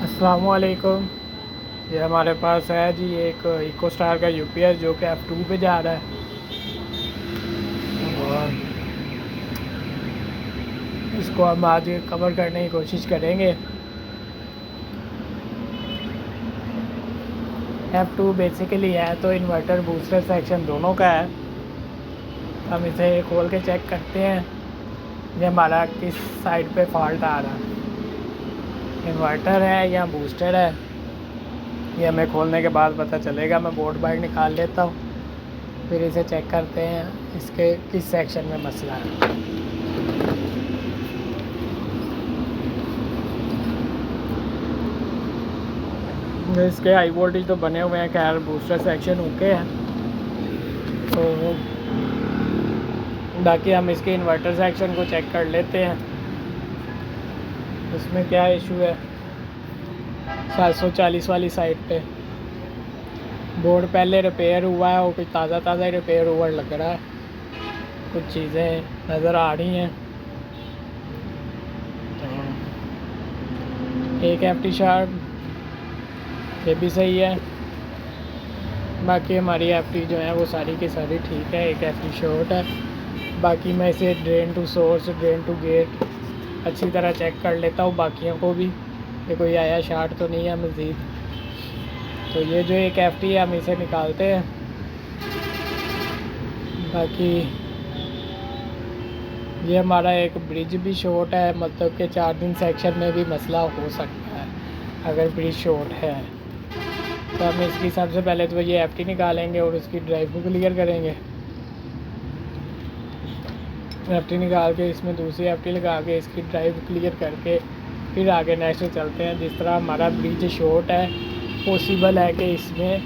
अस्सलामुअलैकुम। ये हमारे पास है जी एक इको स्टार का यूपीएस जो कि F2 पे जा रहा है और इसको हम आज कवर करने की कोशिश करेंगे। F2 बेसिकली है तो इन्वर्टर बूस्टर सेक्शन दोनों का है। हम इसे खोल के चेक करते हैं ये हमारा किस साइड पे फॉल्ट आ रहा है, इन्वर्टर है या बूस्टर है। ये हमें खोलने के बाद पता चलेगा। मैं बोर्ड बाहर निकाल लेता हूँ, फिर इसे चेक करते हैं इसके किस सेक्शन में मसला है। इसके हाई वोल्टेज तो बने हुए हैं, खैर बूस्टर सेक्शन ओके है। तो बाकी हम इसके इन्वर्टर सेक्शन को चेक कर लेते हैं, इसमें क्या इशू है। 740 वाली साइड पे बोर्ड पहले रिपेयर हुआ है और कुछ ताज़ा रिपेयर हुआ लग रहा है, कुछ चीज़ें नज़र आ रही हैं। एक FT शार्ट ये भी सही है, बाकी हमारी FT जो है वो सारी की सारी ठीक है। एक FT शॉर्ट है, बाकी मैं इसे drain to source drain to gate अच्छी तरह चेक कर लेता हूँ बाकियों को भी कि कोई आया शार्ट तो नहीं है मज़ीद। तो ये जो एक FT है हम इसे निकालते हैं। बाकी ये हमारा एक ब्रिज भी शॉर्ट है, मतलब कि चार्जिंग सेक्शन में भी मसला हो सकता है अगर ब्रिज शॉर्ट है। तो हम इसकी सबसे पहले तो ये FT निकालेंगे और उसकी ड्राइव को क्लियर करेंगे। FT निकाल के इसमें दूसरी FT लगा के इसकी ड्राइव क्लियर करके फिर आगे नेक्स्ट चलते हैं। जिस तरह हमारा ब्रिज शॉर्ट है, पॉसिबल है कि इसमें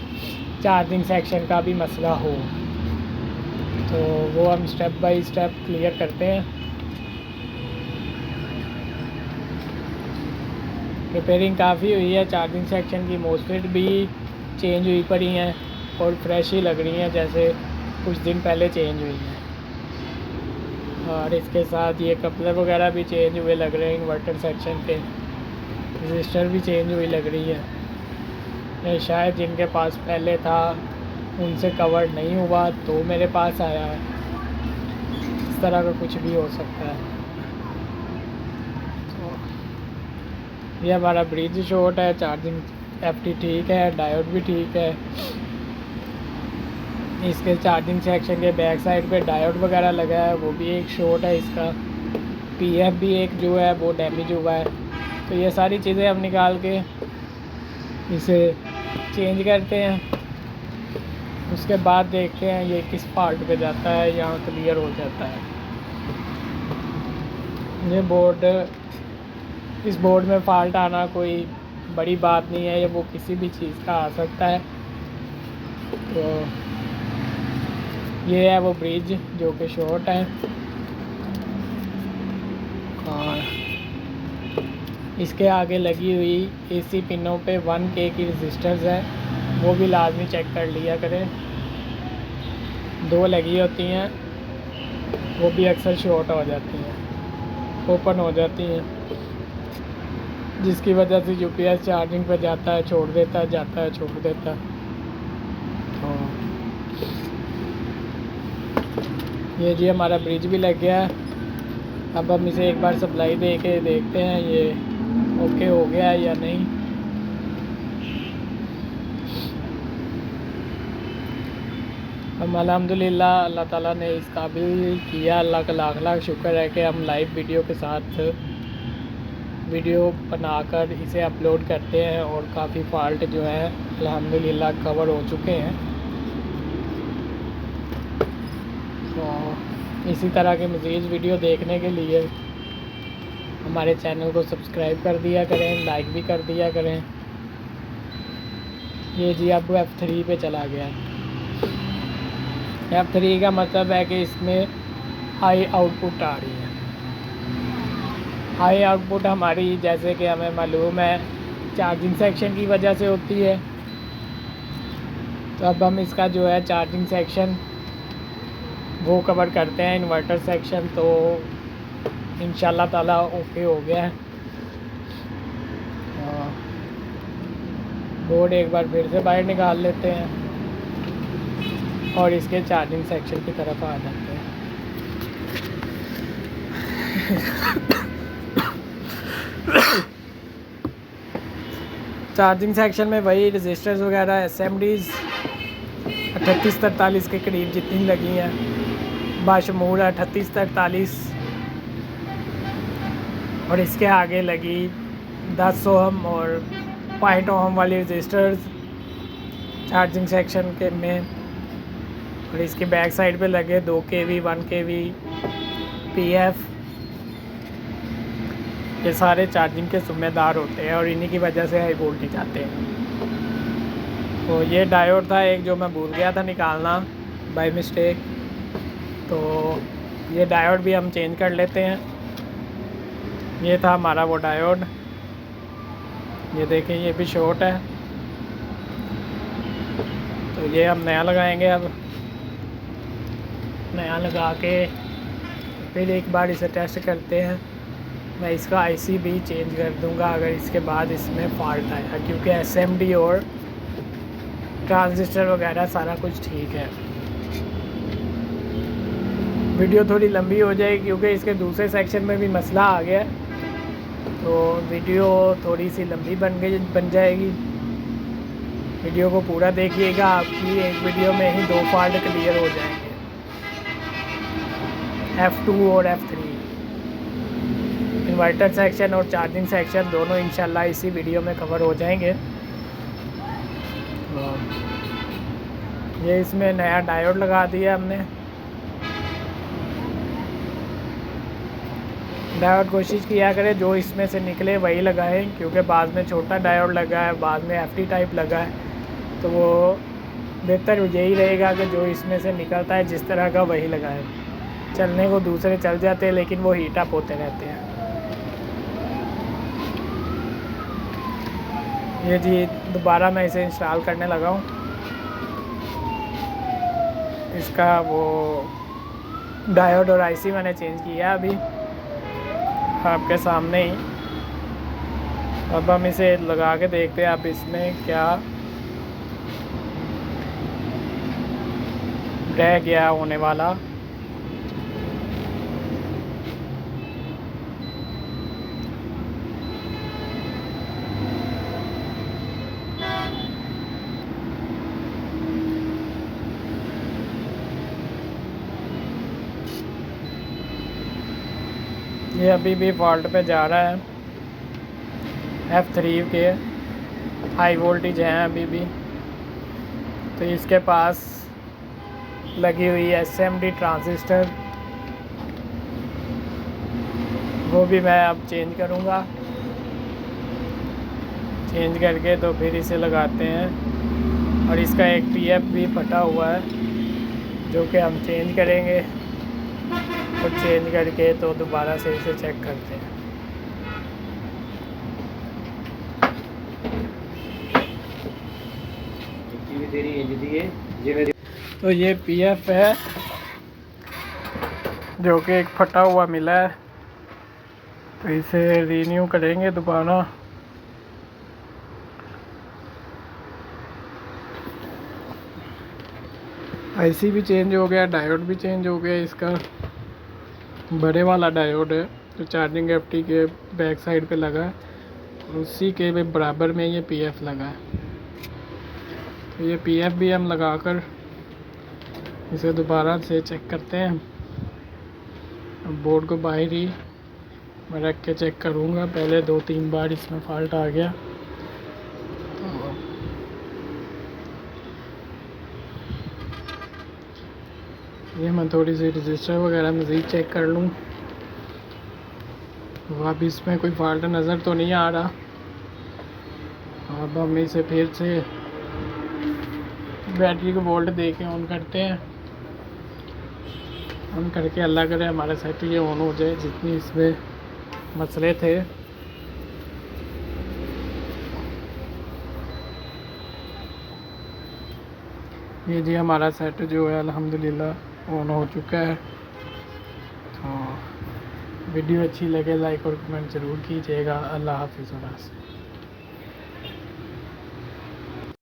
चार्जिंग सेक्शन का भी मसला हो, तो वो हम स्टेप बाय स्टेप क्लियर करते हैं। रिपेयरिंग काफ़ी हुई है, चार्जिंग सेक्शन की मोसफेट भी चेंज हुई पड़ी हैं और फ्रेश ही लग रही हैं जैसे कुछ दिन पहले चेंज हुई हैं। और इसके साथ ये कपलर वगैरह भी चेंज हुए लग रहे हैं, इन्वर्टर सेक्शन के रजिस्टर भी चेंज हुई लग रही है। ये शायद जिनके पास पहले था उनसे कवर नहीं हुआ तो मेरे पास आया है, इस तरह का कुछ भी हो सकता है। तो ये हमारा ब्रिज शॉर्ट है, चार्जिंग FT ठीक है, डायोड भी ठीक है। इसके चार्जिंग सेक्शन के बैक साइड पे डायोड वगैरह लगा है, वो भी एक शॉर्ट है। इसका PF भी एक जो है वो डैमेज हुआ है। तो ये सारी चीज़ें हम निकाल के इसे चेंज करते हैं, उसके बाद देखते हैं ये किस फॉल्ट पे जाता है, यहाँ क्लियर हो जाता है। ये बोर्ड, इस बोर्ड में फॉल्ट आना कोई बड़ी बात नहीं है, ये वो किसी भी चीज़ का आ सकता है। तो ये है वो ब्रिज जो कि शॉर्ट है, और इसके आगे लगी हुई AC पिनों पे 1K की रजिस्टर्स है, वो भी लाजमी चेक कर लिया करें। 2 लगी होती हैं, वो भी अक्सर शॉर्ट हो जाती हैं, ओपन हो जाती हैं, जिसकी वजह से UPS चार्जिंग पर जाता है छोड़ देता है, जाता है छोड़ देता है। तो ये जी हमारा ब्रिज भी लग गया है। अब हम इसे एक बार सप्लाई दे के देखते हैं ये ओके हो गया है या नहीं। हम अल्हम्दुलिल्लाह अल्लाह ताला ने इस काबिल किया, अल्लाह का लाख लाख शुक्र है कि हम लाइव वीडियो के साथ वीडियो बनाकर इसे अपलोड करते हैं और काफ़ी फॉल्ट जो है अल्हम्दुलिल्लाह कवर हो चुके हैं। तो इसी तरह के मज़ीद वीडियो देखने के लिए हमारे चैनल को सब्सक्राइब कर दिया करें, लाइक भी कर दिया करें। ये जी अब F3 पे चला गया है। F3 का मतलब है कि इसमें हाई आउटपुट आ रही है। हाई आउटपुट हमारी, जैसे कि हमें मालूम है, चार्जिंग सेक्शन की वजह से होती है। तो अब हम इसका जो है चार्जिंग सेक्शन वो कवर करते हैं, इन्वर्टर सेक्शन। तो इंशाल्लाह ताला ओके हो गया है। बोर्ड एक बार फिर से बाहर निकाल लेते हैं और इसके चार्जिंग सेक्शन की तरफ आ जाते हैं। चार्जिंग सेक्शन में वही रजिस्टर्स वगैरह SMDs 3843 के करीब जितनी लगी हैं, बाशमूल 3843, और इसके आगे लगी 10 ओहम और 5 ओहम वाली रजिस्टर्स चार्जिंग सेक्शन के में, और इसके बैक साइड पे लगे 2 kV 1 kV PF। ये सारे चार्जिंग के ज़िम्मेदार होते हैं और इन्हीं की वजह से हाई वोल्टेज आते हैं। तो ये डायोड था एक जो मैं भूल गया था निकालना बाय मिस्टेक, तो ये डायोड भी हम चेंज कर लेते हैं। ये था हमारा वो डायोड, ये देखें ये भी शॉर्ट है, तो ये हम नया लगाएंगे। अब नया लगा के फिर एक बार इसे टेस्ट करते हैं। मैं इसका IC भी चेंज कर दूंगा अगर इसके बाद इसमें फॉल्ट आया, क्योंकि SMD और ट्रांजिस्टर वगैरह सारा कुछ ठीक है। वीडियो थोड़ी लंबी हो जाएगी क्योंकि इसके दूसरे सेक्शन में भी मसला आ गया, तो वीडियो थोड़ी सी लंबी बन जाएगी। वीडियो को पूरा देखिएगा, आपकी एक वीडियो में ही 2 फॉल्ट क्लियर हो जाएंगे, F2 और F3। इन्वर्टर सेक्शन और चार्जिंग सेक्शन दोनों इंशाल्लाह इसी वीडियो में कवर हो जाएंगे। ये इसमें नया डायोड लगा दिया हमने। डायोड कोशिश किया करें जो इसमें से निकले वही लगाएं, क्योंकि बाद में छोटा डायोड लगा है, बाद में FT टाइप लगा है, तो वो बेहतर यही रहेगा कि जो इसमें से निकलता है जिस तरह का वही लगाएं। चलने को दूसरे चल जाते हैं लेकिन वो हीट अप होते रहते हैं। ये जी दोबारा मैं इसे इंस्टॉल करने लगा हूँ। इसका वो डायोड और IC मैंने चेंज किया अभी आपके सामने ही। अब हम इसे लगा के देखते हैं अब इसमें क्या रह गया होने वाला। ये अभी भी फॉल्ट पे जा रहा है, F3 के हाई वोल्टेज हैं अभी भी। तो इसके पास लगी हुई है SMD ट्रांजिस्टर, वो भी मैं अब चेंज करूँगा। चेंज करके तो फिर इसे लगाते हैं, और इसका एक PF भी फटा हुआ है जो कि हम चेंज करेंगे, और चेंज करके तो दोबारा से इसे चेक करते हैं। तो ये PF है जो कि एक फटा हुआ मिला है, तो इसे रीन्यू करेंगे दोबारा। IC भी चेंज हो गया, डायोड भी चेंज हो गया। इसका बड़े वाला डायोड है जो चार्जिंग FT के बैक साइड पे लगा है, उसी के बराबर में ये PF लगा है। तो ये PF भी हम लगाकर इसे दोबारा से चेक करते हैं। अब बोर्ड को बाहर ही मैं रख के चेक करूँगा, पहले 2-3 बार इसमें फॉल्ट आ गया। तो ये मैं थोड़ी सी रजिस्टर वगैरह मज़ीद चेक कर लूँ। तो अब इसमें कोई फॉल्ट नज़र तो नहीं आ रहा। अब हम इसे फिर से बैटरी को वोल्ट दे के ऑन करते हैं। ऑन करके अल्लाह करे हमारा सेट ये ऑन हो जाए, जितनी इसमें मसले थे। ये जी हमारा सेट जो है अल्हम्दुलिल्लाह ऑन हो चुका है। तो वीडियो अच्छी लगे लाइक और कमेंट ज़रूर कीजिएगा। अल्लाह हाफिज़।